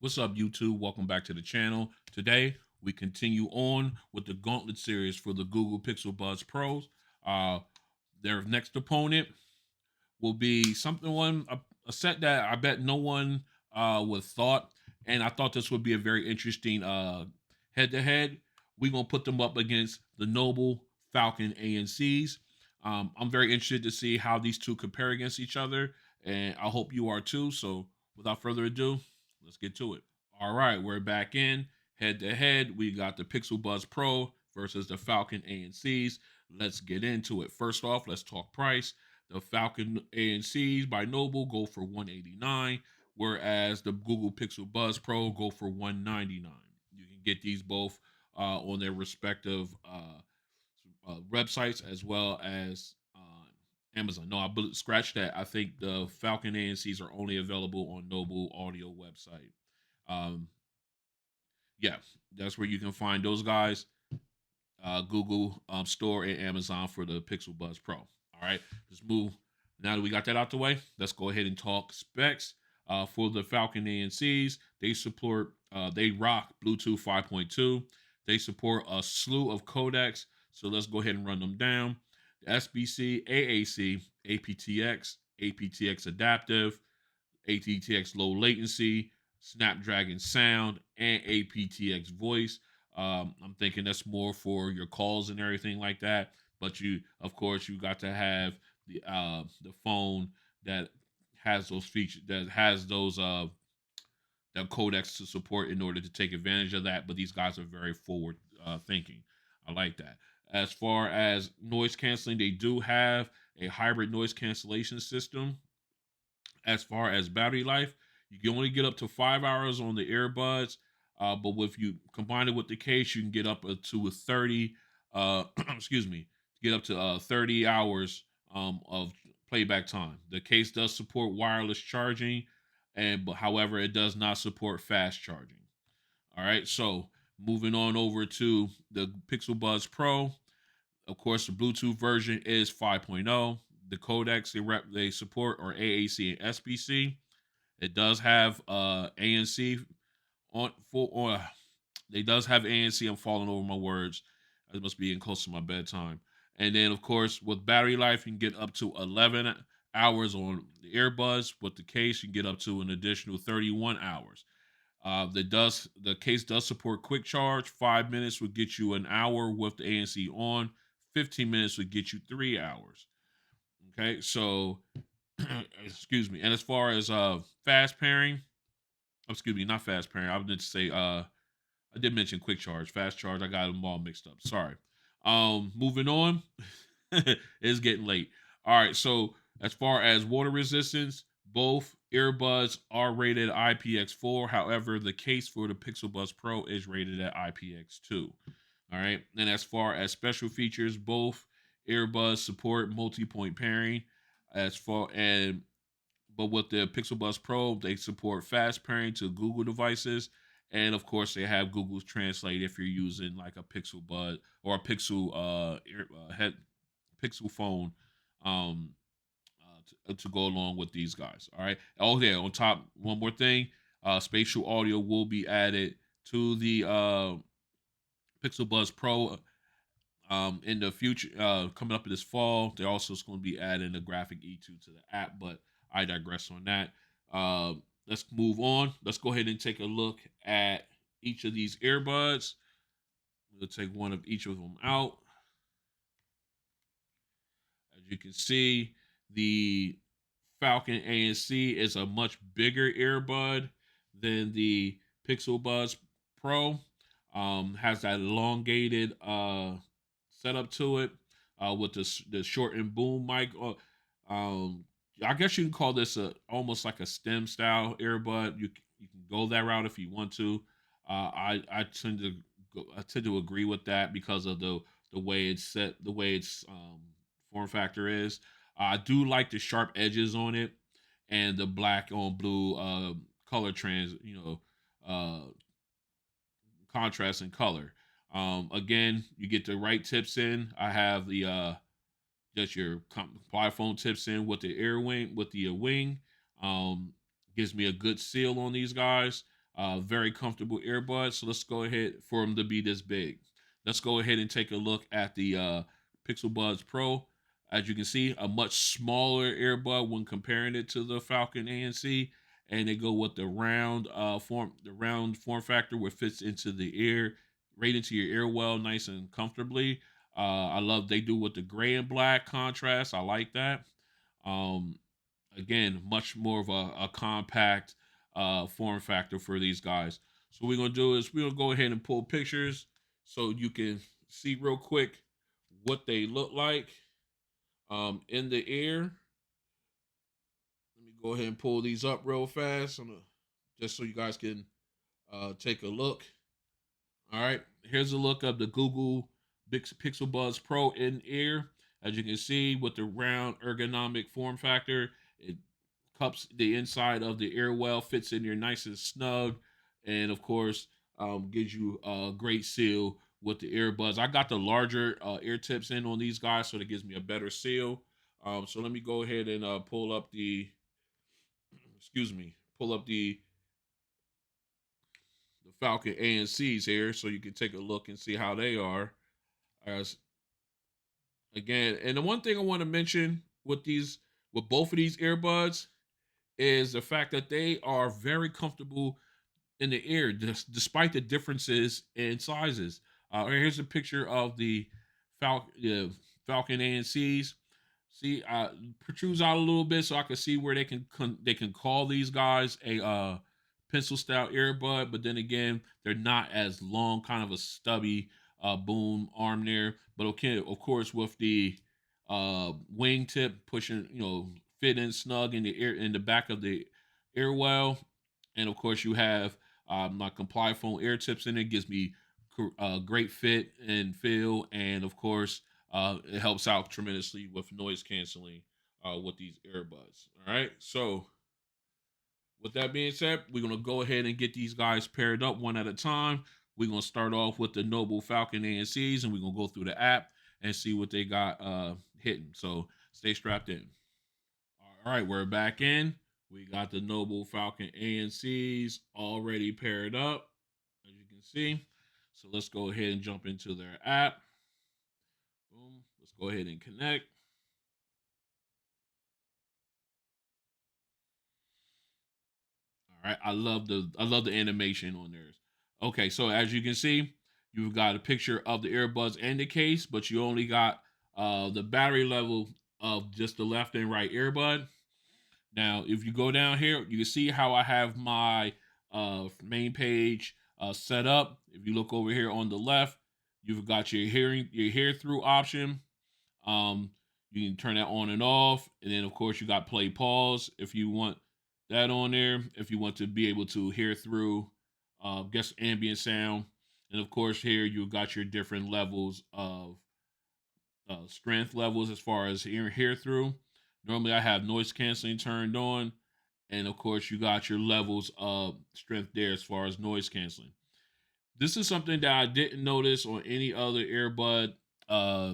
What's up, YouTube? Welcome back to the channel. Today, we continue on with the Gauntlet Series for the Google Pixel Buds Pros. Uh, their next opponent will be a set that I bet no one would thought, and I thought this would be a very interesting head-to-head. We're gonna put them up against the Noble Falcon ANCs. I'm very interested to see how these two compare against each other, and I hope you are too. So, without further ado, let's get to it. All right, we're back in head to head. We got the Pixel Buds Pro versus the Falcon ANCs. Let's get into it. First off, let's talk price. The Falcon ANCs by Noble go for 189, whereas the Google Pixel Buds Pro go for 199. You can get these both on their respective websites as well as Amazon. No, scratch that. I think the Falcon ANCs are only available on Noble Audio website. Um, yeah, that's where you can find those guys. Google Store and Amazon for the Pixel Buds Pro. All right, let's move. Now that we got that out the way, let's go ahead and talk specs. For the Falcon ANCs, they rock Bluetooth 5.2. They support a slew of codecs, so let's go ahead and run them down. The SBC, AAC, aptX, aptX adaptive, aptX low latency, Snapdragon sound, and aptX voice. I'm thinking that's more for your calls and everything like that. But of course, you got to have the phone that has those features, that has those that codecs to support in order to take advantage of that. But these guys are very forward thinking. I like that. As far as noise canceling, they do have a hybrid noise cancellation system. As far as battery life, you can only get up to 5 hours on the earbuds, but if you combine it with the case, you can get up to a 30. Excuse me, get up to 30 hours of playback time. The case does support wireless charging, but however, it does not support fast charging. All right, so moving on over to the Pixel Buds Pro. Of course, the Bluetooth version is 5.0. The codecs they support are AAC and SBC. It does have ANC on for or they does have ANC. I'm falling over my words. I must be getting close to my bedtime. And then of course with battery life, you can get up to 11 hours on the earbuds. With the case, you can get up to an additional 31 hours. The case does support quick charge. 5 minutes would get you an hour with the ANC on. 15 minutes would get you 3 hours. Okay, so excuse me. And as far as fast pairing, excuse me, not fast pairing. I meant to say I did mention quick charge, fast charge. I got them all mixed up. Sorry. Moving on. It's getting late. All right, so as far as water resistance, both earbuds are rated IPX4. However, the case for the Pixel Buds Pro is rated at IPX2. All right. And as far as special features, both earbuds support multi-point pairing. As far and but with the Pixel Buds Pro, they support fast pairing to Google devices. And of course, they have Google's Translate if you're using like a Pixel Bud or a Pixel head Pixel phone um, to go along with these guys. All right. Oh, yeah. On top, one more thing: spatial audio will be added to the Pixel Buds Pro in the future, coming up this fall. They're also going to be adding a graphic E2 to the app, but I digress on that. Let's move on. Let's go ahead and take a look at each of these earbuds. We'll take one of each of them out. As you can see, the Falcon ANC is a much bigger earbud than the Pixel Buds Pro. Has that elongated setup to it with the short and boom mic. I guess you can call this almost like a stem style earbud. You can go that route if you want to. I tend to agree with that because of the way it's set, the way its form factor is. I do like the sharp edges on it and the black on blue color contrast in color. Again, you get the right tips in. I have the just your phone tips in with the air wing with the wing. Um, Gives me a good seal on these guys. Very comfortable earbuds. So let's go ahead for them to be this big. Let's go ahead and take a look at the Pixel Buds Pro. As you can see, a much smaller earbud when comparing it to the Falcon ANC, and they go with the round form factor, where it fits into the ear, right into your ear well, nice and comfortably. I love they do with the gray and black contrast. I like that. Um, Again, much more of a compact form factor for these guys. So what we're gonna do is we're gonna go ahead and pull pictures so you can see real quick what they look like in the air. Let me go ahead and pull these up real fast, just so you guys can take a look. All right, here's a look of the Google Pixel Buds Pro in ear. As you can see, with the round ergonomic form factor, it cups the inside of the ear well, fits in there nice and snug, and of course, gives you a great seal with the earbuds. I got the larger ear tips in on these guys, so that gives me a better seal. So let me go ahead and pull up excuse me, pull up the Falcon ANCs here, so you can take a look and see how they are. As again, and the one thing I want to mention with both of these earbuds is the fact that they are very comfortable in the ear, despite the differences in sizes. Here's a picture of the Falcon ANCs. See, protrudes out a little bit so I can see where they can call these guys a pencil style earbud, but then again, they're not as long, kind of a stubby boom arm there. But okay, of course, with the wingtip pushing, fit in snug in the ear in the back of the ear well, and of course you have my comply foam ear tips in it. Gives me great fit and feel, and of course it helps out tremendously with noise canceling with these earbuds. All right, so with that being said, we're gonna go ahead and get these guys paired up one at a time. We're gonna start off with the Noble Falcon ANCs, and we're gonna go through the app and see what they got hitting. So stay strapped in. All right, we're back in. We got the Noble Falcon ANCs already paired up, as you can see. So let's go ahead and jump into their app. Boom. Let's go ahead and connect. All right. I love the animation on theirs. Okay, so as you can see, you've got a picture of the earbuds and the case, but you only got the battery level of just the left and right earbud. Now, if you go down here, you can see how I have my main page set up. If you look over here on the left, you've got your hear through option. Um, you can turn that on and off, and then of course you got play pause if you want that on there. If you want to be able to hear through, guess ambient sound, and of course here you got your different levels of strength levels as far as hear through. Normally I have noise canceling turned on, and of course you got your levels of strength there as far as noise canceling. This is something that I didn't notice on any other earbud uh,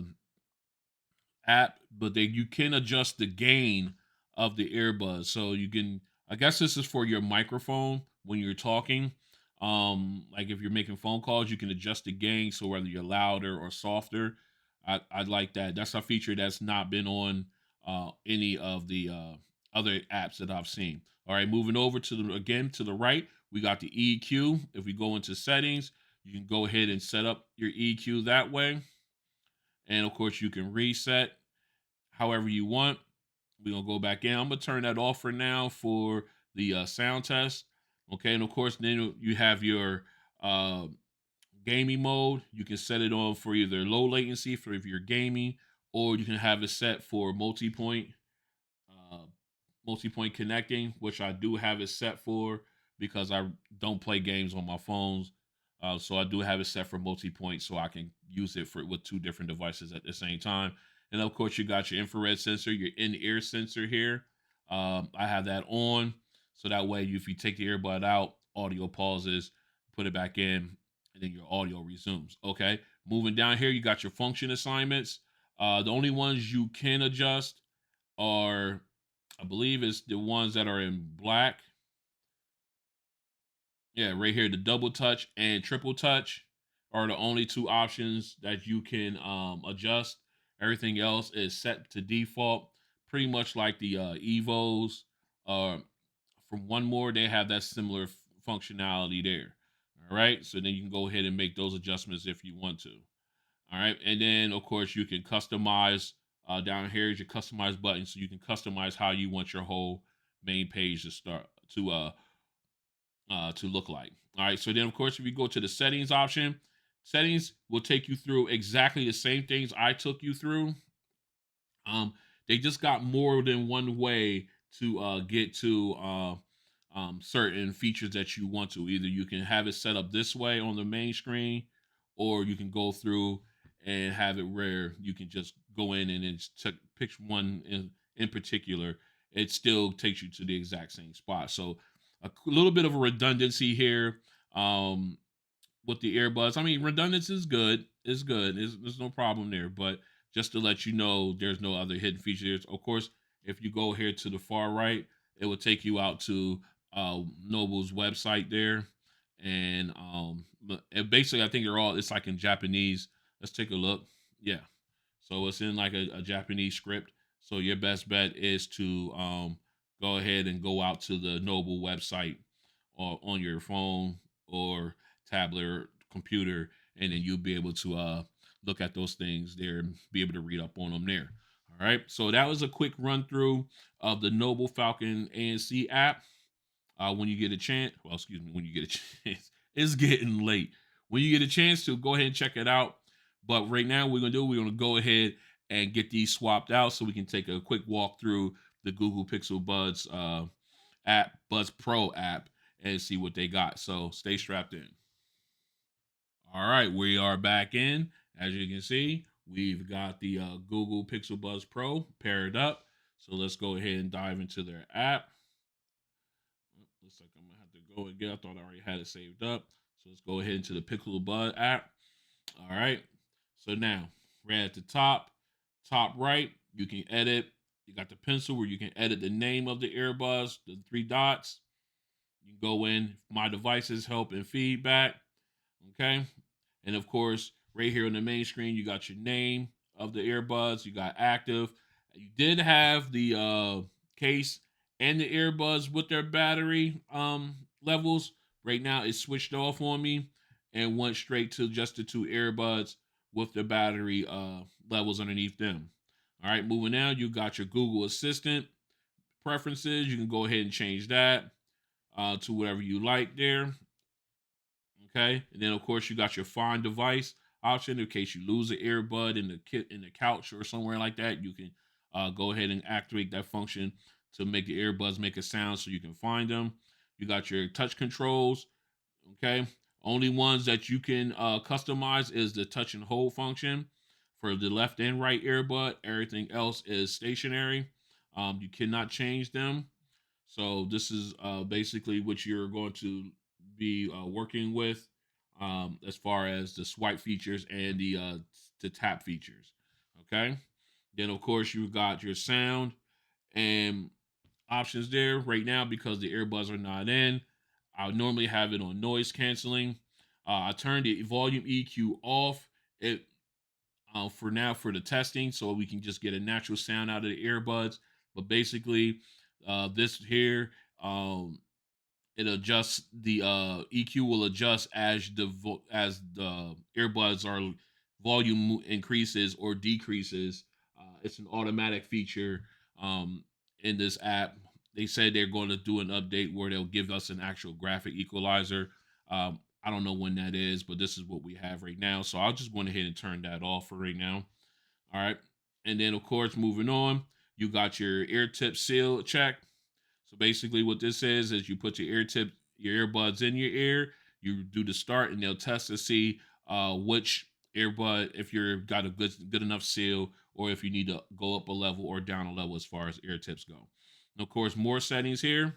app, but you can adjust the gain of the earbuds. So you can, I guess this is for your microphone when you're talking. Like if you're making phone calls, you can adjust the gain so whether you're louder or softer. I like that. That's a feature that's not been on any of the other apps that I've seen. All right, moving over to the right, we got the EQ. If we go into settings, you can go ahead and set up your EQ that way. And of course, you can reset however you want. We're gonna go back in. I'm gonna turn that off for now for the sound test. Okay, and of course, then you have your uh, gaming mode. You can set it on for either low latency for if you're gaming, or you can have it set for uh, multi-point connecting, which I do have it set for because I don't play games on my phones. So I do have it set for multi-point, so I can use it for with two different devices at the same time. And of course, you got your infrared sensor, your in-ear sensor here. I have that on, so that way, if you take the earbud out, audio pauses, put it back in, and then your audio resumes. Okay, moving down here, you got your function assignments. The only ones you can adjust are, I believe, it's the ones that are in black. Yeah, right here, the double touch and triple touch are the only two options that you can adjust. Everything else is set to default, pretty much like the Evos. Uh, from One More, they have that similar functionality there. All right, so then you can go ahead and make those adjustments if you want to. All right, and then of course you can customize. Down here is your customize button, so you can customize how you want your whole main page to start to look like. All right. So then, of course, if you go to the settings option, settings will take you through exactly the same things I took you through. Um, they just got more than one way to get to certain features that you want to. Either you can have it set up this way on the main screen, or you can go through and have it where you can just go in and then pick one in particular. It still takes you to the exact same spot. So little bit of a redundancy here. Um, with the earbuds. I mean, redundancy is good. It's good. There's no problem there. But just to let you know, there's no other hidden features. Of course, if you go here to the far right, it will take you out to Noble's website there. And basically, I think they're all. It's like in Japanese. Let's take a look. Yeah. So it's in like a Japanese script. So your best bet is to go ahead and go out to the Noble website or on your phone or tablet or computer, and then you'll be able to look at those things there and be able to read up on them there. All right. So that was a quick run through of the Noble Falcon ANC app. When you get a chance, well, excuse me, when you get a chance, it's getting late. When you get a chance to go ahead and check it out. But right now, we're gonna go ahead and get these swapped out so we can take a quick walk through the Google Pixel Buds app, Buds Pro app, and see what they got. So stay strapped in. All right, we are back in. As you can see, we've got the Google Pixel Buds Pro paired up. So let's go ahead and dive into their app. Looks like I'm gonna have to go again. I thought I already had it saved up. So let's go ahead into the Pixel Bud app. All right. So now, right at the top right, you can edit. You got the pencil where you can edit the name of the earbuds, the three dots. You can go in my devices, help and feedback. Okay. And of course, right here on the main screen, you got your name of the earbuds. You got active. You did have the case and the earbuds with their battery levels. Right now, it's switched off on me and went straight to just the two earbuds with the battery levels underneath them. All right, moving now, you got your Google Assistant preferences. You can go ahead and change that to whatever you like there. Okay, and then of course you got your find device option in case you lose an earbud in the kit in the couch or somewhere like that. You can go ahead and activate that function to make the earbuds make a sound so you can find them. You got your touch controls. Okay, only ones that you can customize is the touch and hold function for the left and right earbud. Everything else is stationary. You cannot change them. So this is basically what you're going to be working with as far as the swipe features and the tap features. Okay. Then of course you've got your sound and options there right now because the earbuds are not in. I normally have it on noise canceling. I turned the volume EQ off. It for now for the testing, so we can just get a natural sound out of the earbuds. But basically, this here, it adjusts the EQ will adjust as the earbuds are volume increases or decreases. It's an automatic feature in this app. They said they're going to do an update where they'll give us an actual graphic equalizer. I don't know when that is, but this is what we have right now. So I'll just go ahead and turn that off for right now. All right. And then, of course, moving on, you got your ear tip seal check. So basically, what this is you put your earbuds in your ear, you do the start, and they'll test to see which earbud, if you're got a good enough seal, or if you need to go up a level or down a level as far as ear tips go. And of course, more settings here.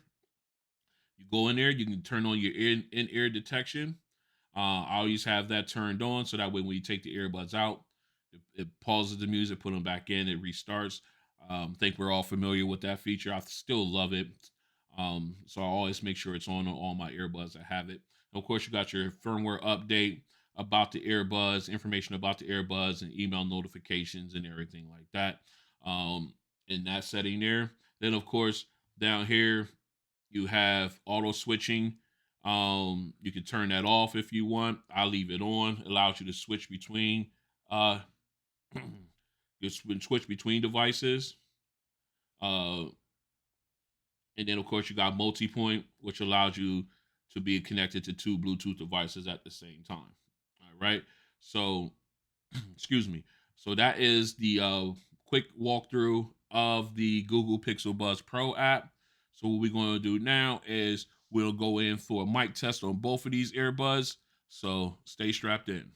You go in there, you can turn on your in-ear detection. I always have that turned on so that way when you take the earbuds out, it pauses the music, put them back in, it restarts. I think we're all familiar with that feature. I still love it. So I always make sure it's on all my earbuds. I have it. And of course, you got your firmware update about the earbuds, information about the earbuds, and email notifications and everything like that. In that setting there. Then of course down here you have auto switching. You can turn that off if you want. I leave it on. It allows you to switch between uh you switch between devices. Uh and then of course you got multi-point, which allows you to be connected to two Bluetooth devices at the same time. All right. So excuse me. So that is the quick walkthrough of the Google Pixel Buds Pro app. So what we're going to do now is we'll go in for a mic test on both of these earbuds. So stay strapped in.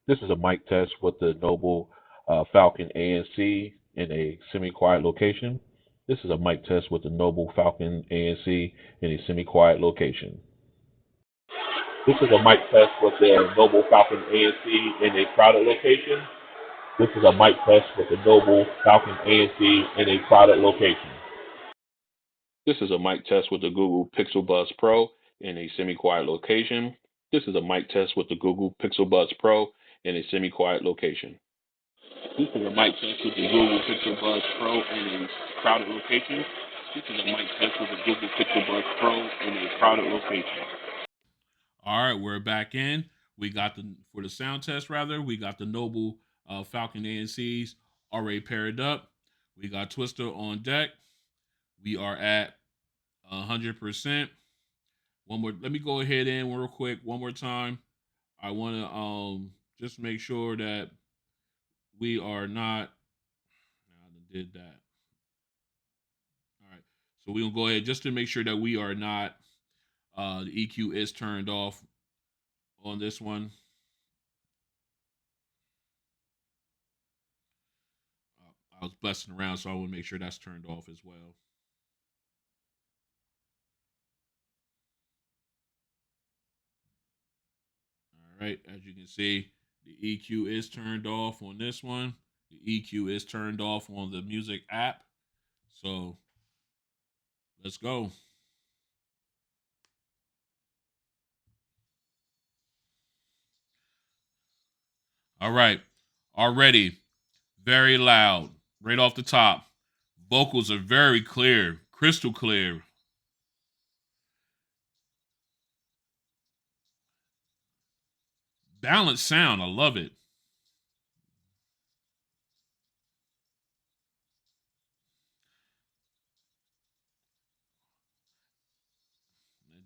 This is a mic test with the Noble Falcon ANC in a semi-quiet location. This is a mic test with the Noble Falcon ANC in a semi-quiet location. This is a mic test with the Noble Falcon ANC in a crowded location. This is a mic test with the Noble Falcon ANC in a crowded location. This is a mic test with the Google Pixel Buds Pro in a semi-quiet location. This is a mic test with the Google Pixel Buds Pro in a semi-quiet location. This is a mic test with the Google Pixel Buds Pro in a crowded location. This is a mic test with the Google Pixel Buds Pro in a crowded location. All right, we're back in. We got for the sound test rather. We got the Noble Falcon ANCs already paired up. We got Twister on deck. We are at 100%. One more. Let me go ahead and real quick one more time. I want to just make sure that we are not. I did that. All right. So we're gonna go ahead just to make sure that we are not. The EQ is turned off on this one. I was busting around, so I want to make sure that's turned off as well. All right. As you can see, the EQ is turned off on this one. The EQ is turned off on the music app. So let's go. All right. Already very loud, right off the top. Vocals are very clear, crystal clear. Balanced sound. I love it.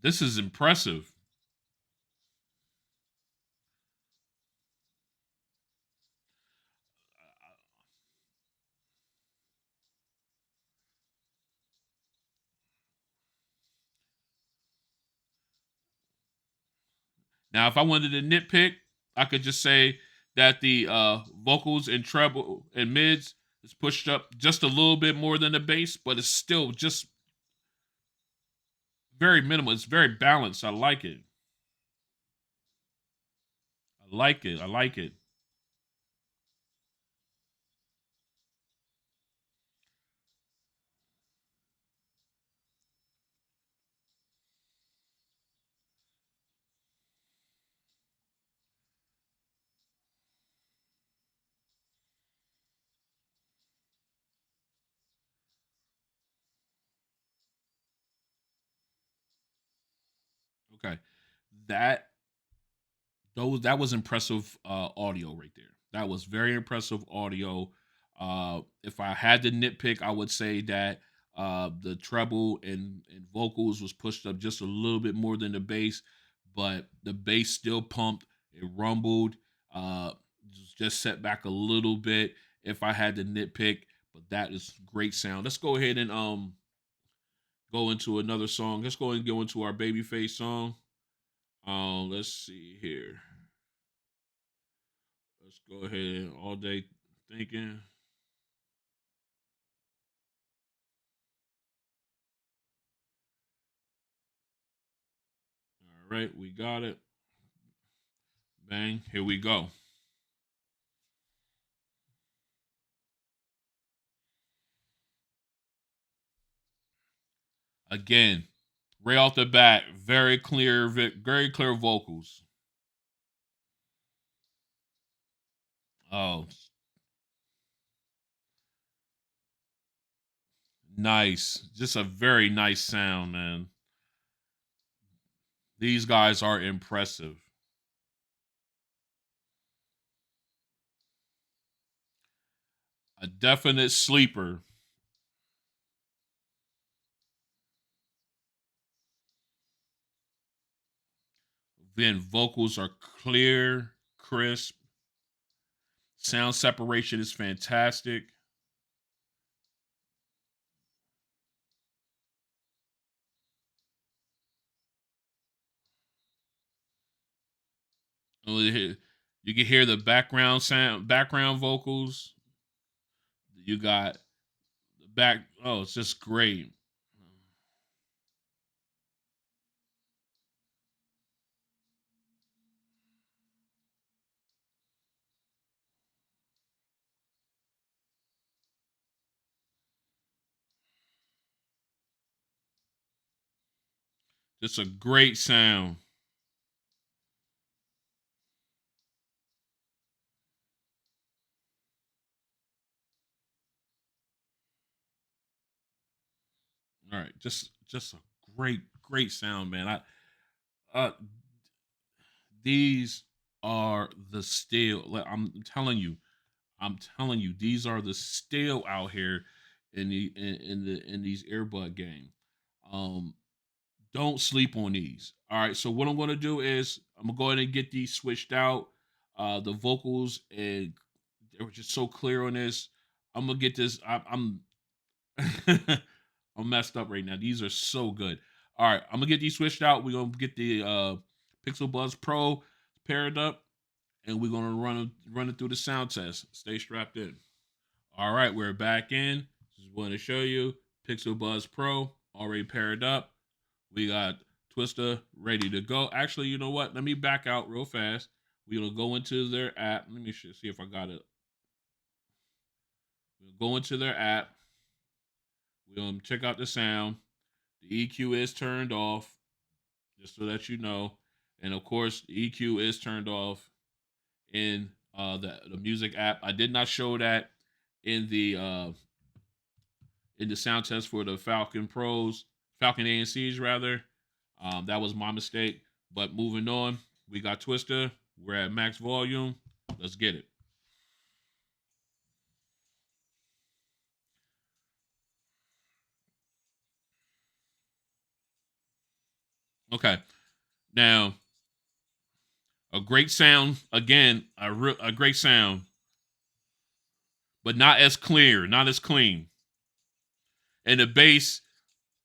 This is impressive. Now, if I wanted to nitpick, I could just say that the vocals and treble and mids is pushed up just a little bit more than the bass, but it's still just very minimal. It's very balanced. I like it. I like it. I like it. Okay. That that was impressive audio right there. That was very impressive audio. If I had to nitpick, I would say that the treble and vocals was pushed up just a little bit more than the bass, but the bass still pumped. It rumbled. Uh, just set back a little bit. If I had to nitpick, but that is great sound. Let's go ahead and go into another song. Let's go and go into our Babyface song. Let's see here. Let's go ahead all day thinking. All right, we got it. Bang, here we go. Again, right off the bat, very clear vocals. Oh, nice. Just a very nice sound, man. These guys are impressive. A definite sleeper. Then vocals are clear, crisp. Sound separation is fantastic. You can hear the background sound, background vocals. You got the back. Oh, it's just great. Just a great sound. All right, just a great sound, man. Uh these are the steel. I'm telling you, these are the steel out here in these earbud game. Um, don't sleep on these. All right, so what I'm gonna do is I'm gonna go ahead and get these switched out. The vocals and they were just so clear on this. I'm gonna get this. I'm I'm messed up right now. These are so good. All right, I'm gonna get these switched out. We're gonna get the Pixel Buds Pro paired up, and we're gonna run it through the sound test. Stay strapped in. All right, we're back in. Just want to show you Pixel Buds Pro already paired up. We got Twister ready to go. Actually, you know what? Let me back out real fast. We're gonna go into their app. Let me see if I got it. We'll go into their app. We're gonna check out the sound. The EQ is turned off, just so that you know. And of course, the EQ is turned off in the music app. I did not show that in the sound test for the Falcon ANCs rather. That was my mistake. But moving on, we got Twister. We're at max volume. Let's get it. Okay. Now, a great sound. Again, a great sound, but not as clear, not as clean. And the bass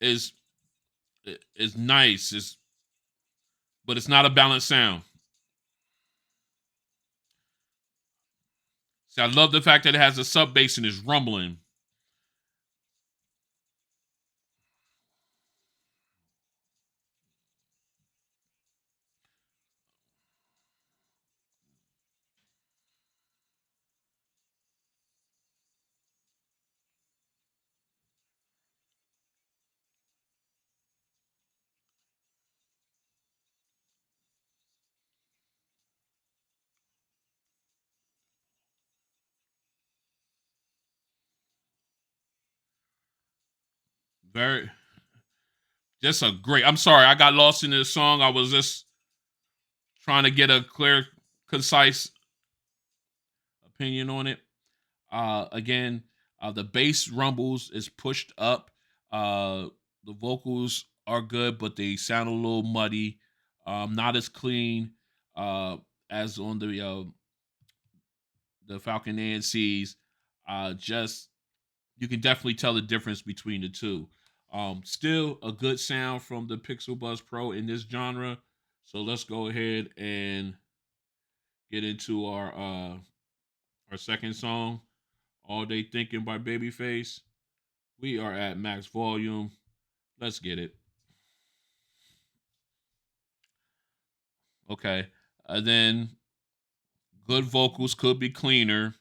is is nice. But it's not a balanced sound. See, I love the fact that it has a sub bass and is rumbling. Very, just a great. I'm sorry, I got lost in this song. I was just trying to get a clear, concise opinion on it. Again, the bass rumbles is pushed up. The vocals are good, but they sound a little muddy. Not as clean as on the Falcon ANCs. Just you can definitely tell the difference between the two. Still a good sound from the Pixel Buds Pro in this genre. So let's go ahead and get into our second song, All Day Thinking by Babyface. We are at max volume. Let's get it. Okay. Then good vocals could be cleaner.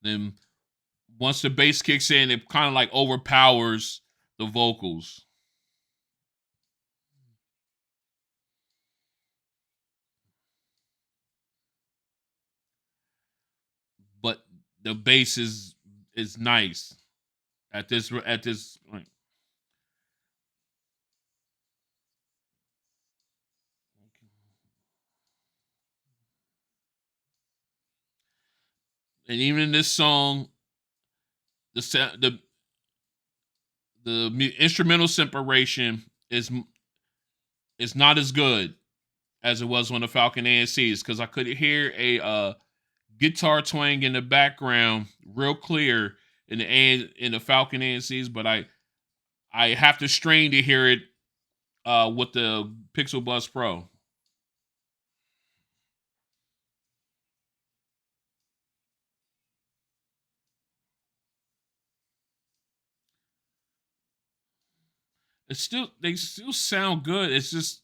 Then once the bass kicks in, it kind of like overpowers the vocals. But the bass is nice at this point. And even in this song, the instrumental separation is not as good as it was on the Falcon ANCs because I could hear a guitar twang in the background real clear in the Falcon ANCs, but I have to strain to hear it with the Pixel Buds Pro. They still sound good. It's just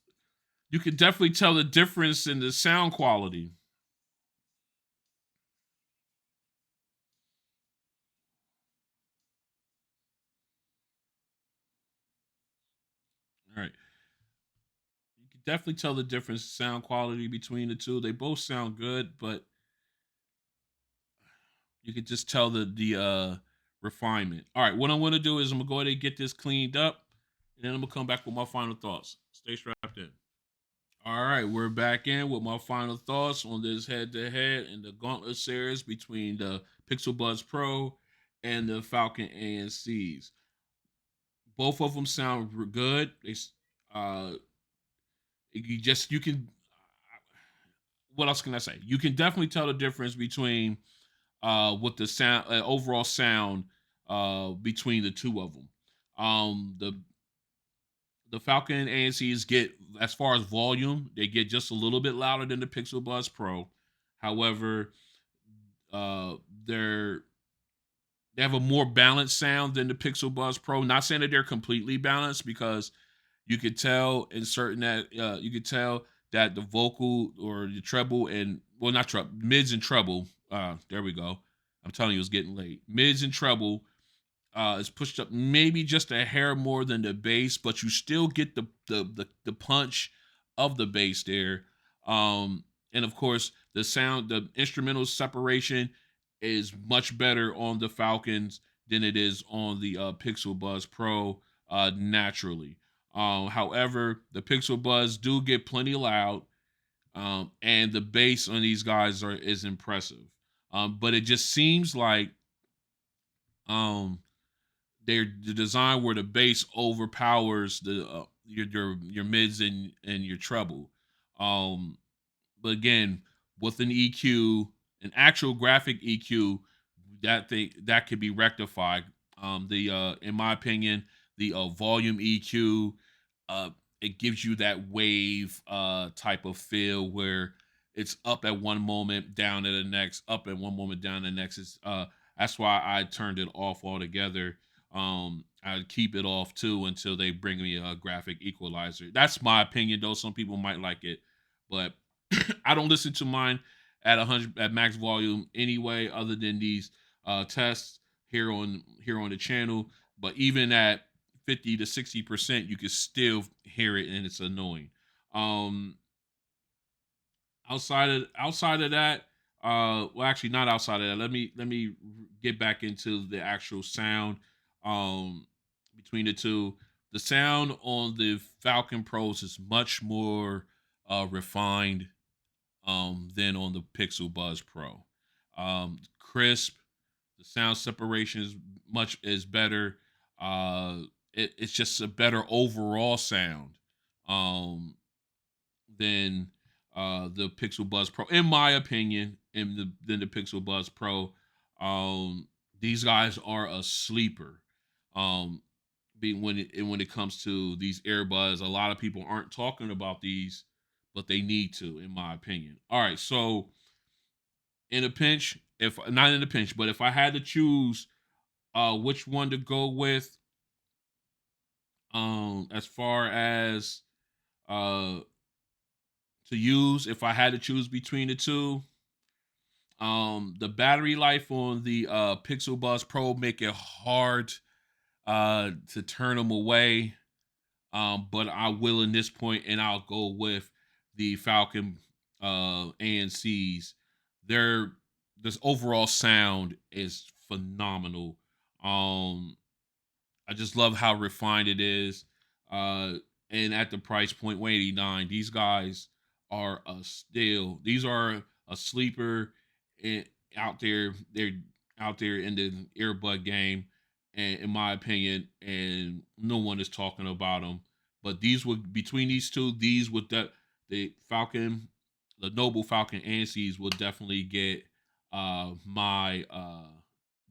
you can definitely tell the difference in the sound quality. All right, you can definitely tell the difference in sound quality between the two. They both sound good, but you could just tell the refinement. All right, what I'm gonna do is I'm gonna go ahead and get this cleaned up, and then I'm gonna come back with my final thoughts. Stay strapped in. All right, we're back in with my final thoughts on this head-to-head in the Gauntlet Series between the Pixel Buds Pro and the Falcon ANCs. Both of them sound good. Uh, you can. What else can I say? You can definitely tell the difference between with the sound overall sound between the two of them. The Falcon ANCs get, as far as volume, they get just a little bit louder than the Pixel Buds Pro. However, uh, they're they have a more balanced sound than the Pixel Buds Pro. Not saying that they're completely balanced because you could tell in certain that you could tell that the vocal or the treble and, well, not treble, mids and treble. There we go. I'm telling you, it's getting late. Mids and treble is pushed up maybe just a hair more than the bass, but you still get the punch of the bass there. And of course, the instrumental separation is much better on the Falcons than it is on the Pixel Buds Pro naturally. However, the Pixel Buds do get plenty loud, and the bass on these guys is impressive. But it just seems like um, they're the design where the bass overpowers your mids and your treble. Um, but again, with an EQ, an actual graphic EQ, that could be rectified. The In my opinion, the volume EQ, uh, it gives you that wave type of feel where it's up at one moment, down at the next, up at one moment, down the next. That's why I turned it off altogether. I keep it off too until they bring me a graphic equalizer. That's my opinion, though. Some people might like it, but I don't listen to mine at 100 at max volume anyway, other than these tests here on the channel. But even at 50 to 60%, you can still hear it, and it's annoying. Um, outside of that, well, actually, not outside of that. Let me get back into the actual sound. Um, between the two, the sound on the Falcon Pros is much more refined than on the Pixel Buds Pro. Crisp, the sound separation is better. It's just a better overall sound um, than the Pixel Buds Pro, in my opinion. Than the Pixel Buds Pro. These guys are a sleeper. Um, being when it comes to these earbuds, a lot of people aren't talking about these, but they need to, in my opinion. All right, so in a pinch, if not in a pinch, but if I had to choose which one to go with, as far as uh to use, if I had to choose between the two, The battery life on the Pixel Buds Pro make it hard to turn them away. But I will in this point, and I'll go with the Falcon ANCs. Their this overall sound is phenomenal. Um, I just love how refined it is. Uh, and at the price point, 189, these guys are a still. These are a sleeper in, out there. They're out there in the earbud game, and in my opinion, and no one is talking about them. But these would between these two, these would the Falcon, the Noble Falcon ANCs will definitely get my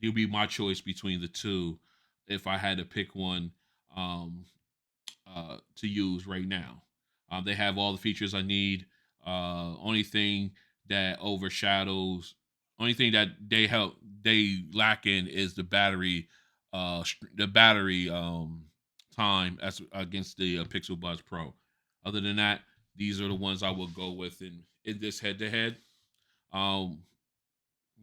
it'll be my choice between the two if I had to pick one um, to use right now. They have all the features I need. Only thing that overshadows, only thing that they lack in is the battery, the battery time as against the Pixel Buds Pro. Other than that, these are the ones I will go with in this head to head.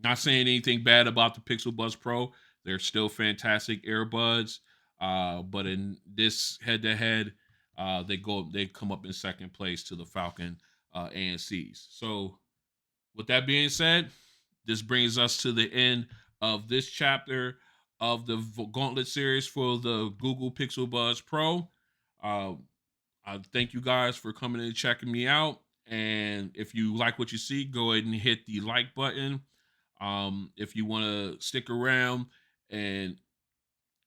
Not saying anything bad about the Pixel Buds Pro. They're still fantastic earbuds. But in this head to head, they come up in second place to the Falcon ANCs. So with that being said, this brings us to the end of this chapter of the Gauntlet series for the Google Pixel Buds Pro. Uh, I thank you guys for coming and checking me out. And if you like what you see, go ahead and hit the like button. If you want to stick around and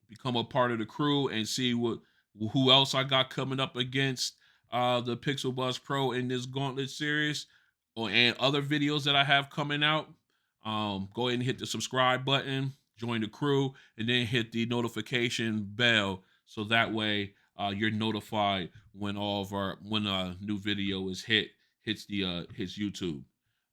become a part of the crew and see who else I got coming up against the Pixel Buds Pro in this Gauntlet series, and other videos that I have coming out, go ahead and hit the subscribe button, join the crew, and then hit the notification bell so that way you're notified when when a new video is hits YouTube.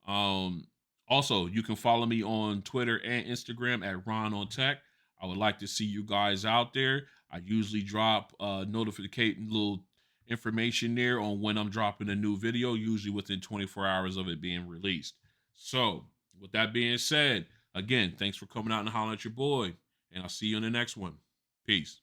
Um, Also, you can follow me on Twitter and Instagram at Ron on Tech. I would like to see you guys out there. I usually drop notification little information there on when I'm dropping a new video, usually within 24 hours of it being released. So, with that being said, again, thanks for coming out and hollering at your boy, and I'll see you in the next one. Peace.